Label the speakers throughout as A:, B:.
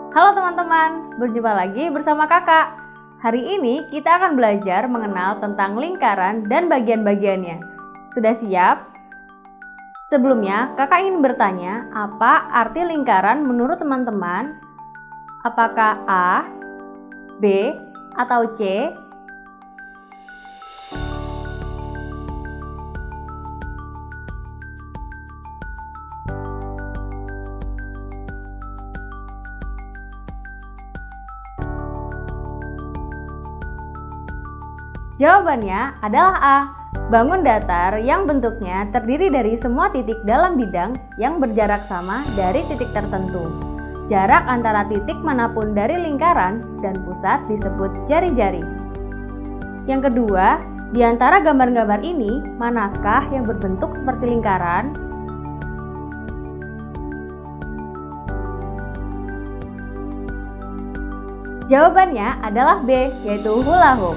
A: Halo teman-teman, berjumpa lagi bersama kakak. Hari ini kita akan belajar mengenal tentang lingkaran dan bagian-bagiannya. Sudah siap? Sebelumnya, kakak ingin bertanya, apa arti lingkaran menurut teman-teman? Apakah A, B, atau C? Jawabannya adalah A. Bangun datar yang bentuknya terdiri dari semua titik dalam bidang yang berjarak sama dari titik tertentu. Jarak antara titik manapun dari lingkaran dan pusat disebut jari-jari. Yang kedua, di antara gambar-gambar ini, manakah yang berbentuk seperti lingkaran? Jawabannya adalah B, yaitu hula hoop.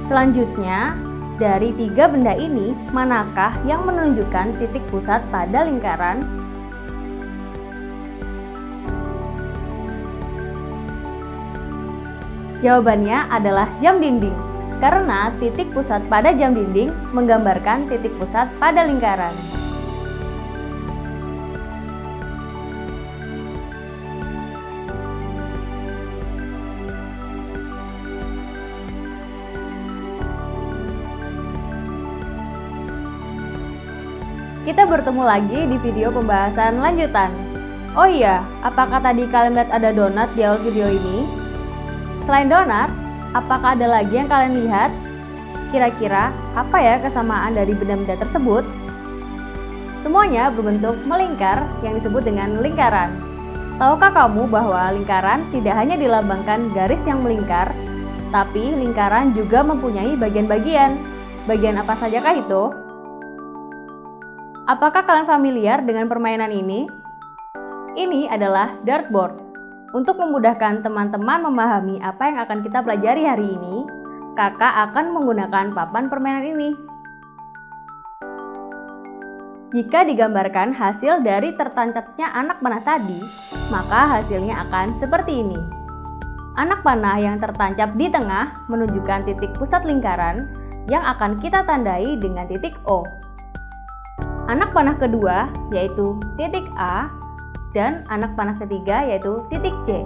A: Selanjutnya, dari tiga benda ini, manakah yang menunjukkan titik pusat pada lingkaran? Jawabannya adalah jam dinding, karena titik pusat pada jam dinding menggambarkan titik pusat pada lingkaran. Kita bertemu lagi di video pembahasan lanjutan. Oh iya, apakah tadi kalian lihat ada donat di awal video ini? Selain donat, apakah ada lagi yang kalian lihat? Kira-kira apa ya kesamaan dari benda-benda tersebut? Semuanya berbentuk melingkar yang disebut dengan lingkaran. Tahukah kamu bahwa lingkaran tidak hanya dilambangkan garis yang melingkar, tapi lingkaran juga mempunyai bagian-bagian. Bagian apa sajakah itu? Apakah kalian familiar dengan permainan ini? Ini adalah dartboard. Untuk memudahkan teman-teman memahami apa yang akan kita pelajari hari ini, kakak akan menggunakan papan permainan ini. Jika digambarkan hasil dari tertancapnya anak panah tadi, maka hasilnya akan seperti ini. Anak panah yang tertancap di tengah menunjukkan titik pusat lingkaran yang akan kita tandai dengan titik O. Anak panah kedua yaitu titik A dan anak panah ketiga yaitu titik C.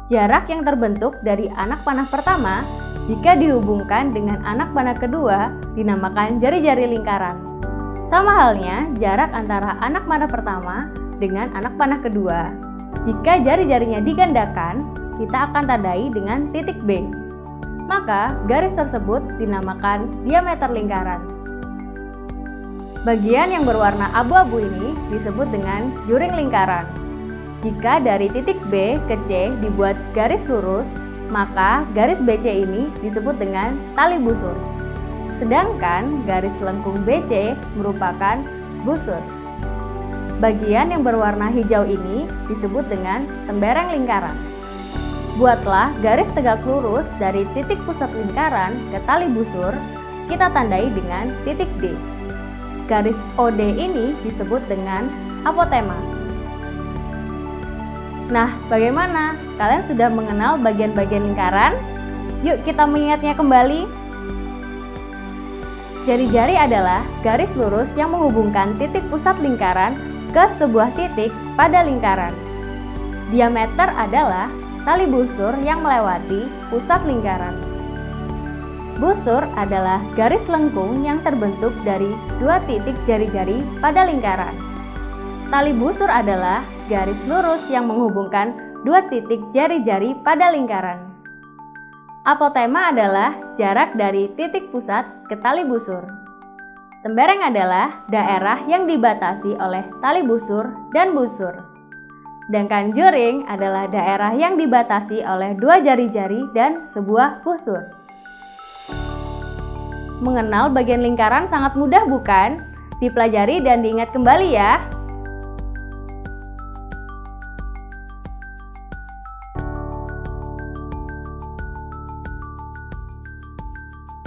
A: Jarak yang terbentuk dari anak panah pertama jika dihubungkan dengan anak panah kedua dinamakan jari-jari lingkaran. Sama halnya jarak antara anak panah pertama dengan anak panah kedua. Jika jari-jarinya digandakan, kita akan tandai dengan titik B. Maka garis tersebut dinamakan diameter lingkaran. Bagian yang berwarna abu-abu ini disebut dengan juring lingkaran. Jika dari titik B ke C dibuat garis lurus, maka garis BC ini disebut dengan tali busur. Sedangkan garis lengkung BC merupakan busur. Bagian yang berwarna hijau ini disebut dengan tembereng lingkaran. Buatlah garis tegak lurus dari titik pusat lingkaran ke tali busur, kita tandai dengan titik D. Garis OD ini disebut dengan apotema. Nah, bagaimana? Kalian sudah mengenal bagian-bagian lingkaran? Yuk kita mengingatnya kembali. Jari-jari adalah garis lurus yang menghubungkan titik pusat lingkaran ke sebuah titik pada lingkaran. Diameter adalah tali busur yang melewati pusat lingkaran. Busur adalah garis lengkung yang terbentuk dari dua titik jari-jari pada lingkaran. Tali busur adalah garis lurus yang menghubungkan dua titik jari-jari pada lingkaran. Apotema adalah jarak dari titik pusat ke tali busur. Tembereng adalah daerah yang dibatasi oleh tali busur dan busur. Sedangkan juring adalah daerah yang dibatasi oleh dua jari-jari dan sebuah busur. Mengenal bagian lingkaran sangat mudah bukan? Dipelajari dan diingat kembali ya.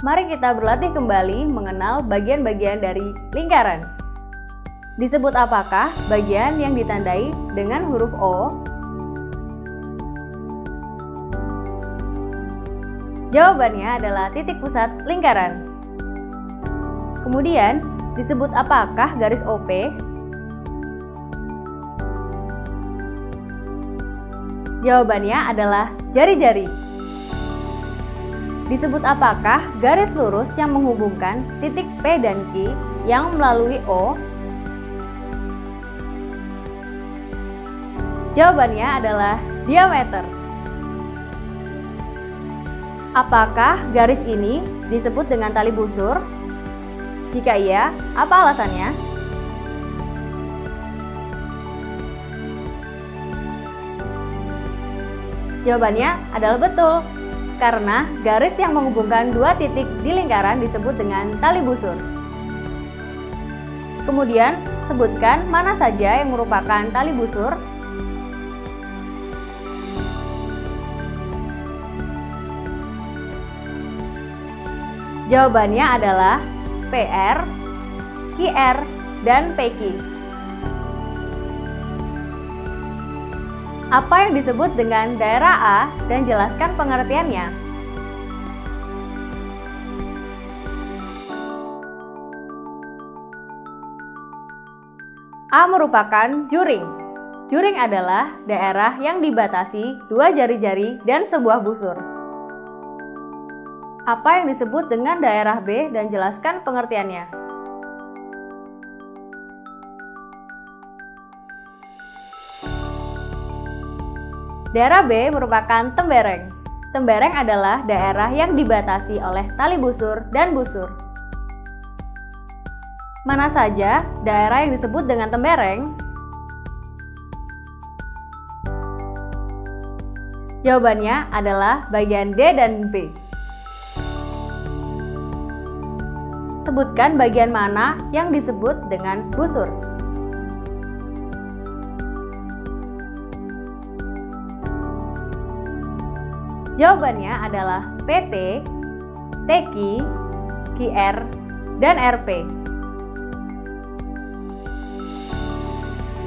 A: Mari kita berlatih kembali mengenal bagian-bagian dari lingkaran. Disebut apakah bagian yang ditandai dengan huruf O? Jawabannya adalah titik pusat lingkaran. Kemudian, disebut apakah garis OP? Jawabannya adalah jari-jari. Disebut apakah garis lurus yang menghubungkan titik P dan Q yang melalui O? Jawabannya adalah diameter. Apakah garis ini disebut dengan tali busur? Jika iya, apa alasannya? Jawabannya adalah betul, karena garis yang menghubungkan dua titik di lingkaran disebut dengan tali busur. Kemudian, sebutkan mana saja yang merupakan tali busur. Jawabannya adalah PR, QR, dan PQ. Apa yang disebut dengan daerah A dan jelaskan pengertiannya? A merupakan juring. Juring adalah daerah yang dibatasi dua jari-jari dan sebuah busur. Apa yang disebut dengan daerah B dan jelaskan pengertiannya? Daerah B merupakan tembereng. Tembereng adalah daerah yang dibatasi oleh tali busur dan busur. Mana saja daerah yang disebut dengan tembereng? Jawabannya adalah bagian D dan B. Sebutkan bagian mana yang disebut dengan busur. Jawabannya adalah PT, TQ, QR, dan RP.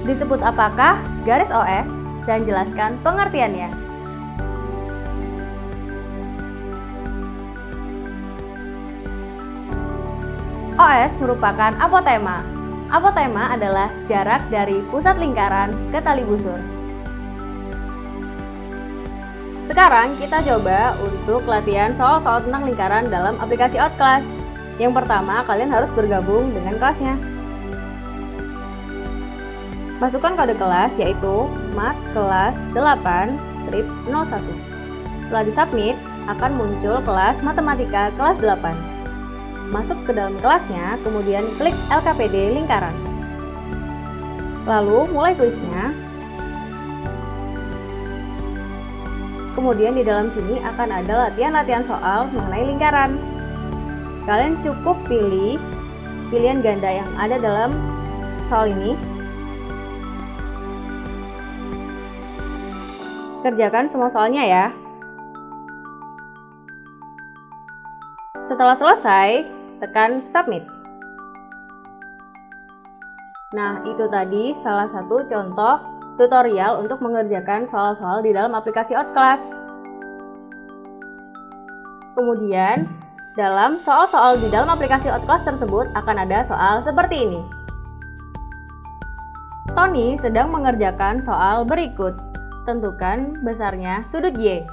A: Disebut apakah garis OS dan jelaskan pengertiannya? OS merupakan apotema. Apotema adalah jarak dari pusat lingkaran ke tali busur. Sekarang kita coba untuk latihan soal-soal tentang lingkaran dalam aplikasi Outclass. Yang pertama, kalian harus bergabung dengan kelasnya. Masukkan kode kelas yaitu mat kelas 8-01. Setelah disubmit, akan muncul kelas matematika kelas 8. Masuk ke dalam kelasnya, kemudian klik LKPD lingkaran. Lalu mulai kuisnya. Kemudian di dalam sini akan ada latihan-latihan soal mengenai lingkaran. Kalian cukup pilih pilihan ganda yang ada dalam soal ini. Kerjakan semua soalnya ya. Setelah selesai, tekan submit. Nah, itu tadi salah satu contoh tutorial untuk mengerjakan soal-soal di dalam aplikasi Outclass. Kemudian, dalam soal-soal di dalam aplikasi Outclass tersebut akan ada soal seperti ini. Tony sedang mengerjakan soal berikut. Tentukan besarnya sudut Y.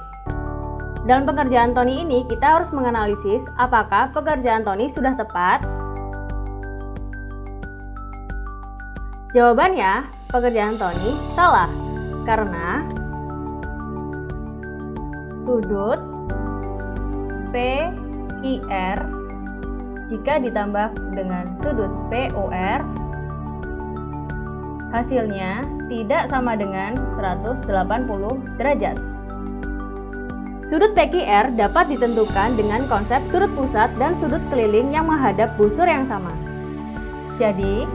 A: Dalam pekerjaan Tony ini, kita harus menganalisis apakah pekerjaan Tony sudah tepat. Jawabannya, pekerjaan Tony salah, karena sudut PQR jika ditambah dengan sudut POR, hasilnya tidak sama dengan 180 derajat. Sudut PQR dapat ditentukan dengan konsep sudut pusat dan sudut keliling yang menghadap busur yang sama. Jadi,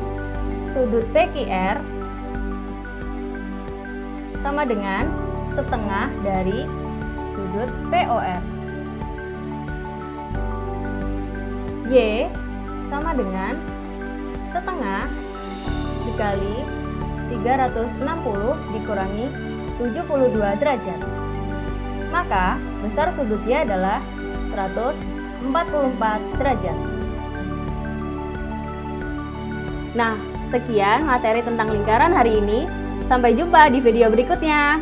A: sudut PQR sama dengan setengah dari sudut POR. Y sama dengan setengah dikali 360 dikurangi 72 derajat. Maka besar sudutnya adalah 144 derajat. Nah, sekian materi tentang lingkaran hari ini. Sampai jumpa di video berikutnya.